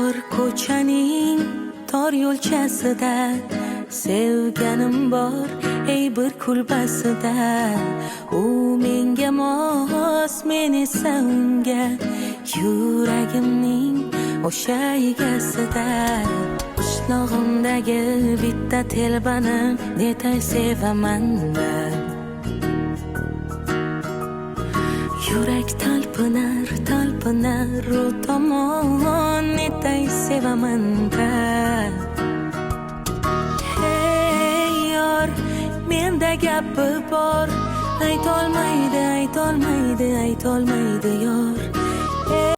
tor ko'chaning tor yo'lchasida sevganim bor ey bir kulbasida. U menga mos, men esa unga, yuragimning o'sha egasida. Qishlog'imdagi bitta telbani netay sevaman man. Yurak talpinar, talpinar u tomon, netay sevaman man. Hey yor, menda gapi bor, aytolmaydi, aytolmaydi, aytolmaydi yor.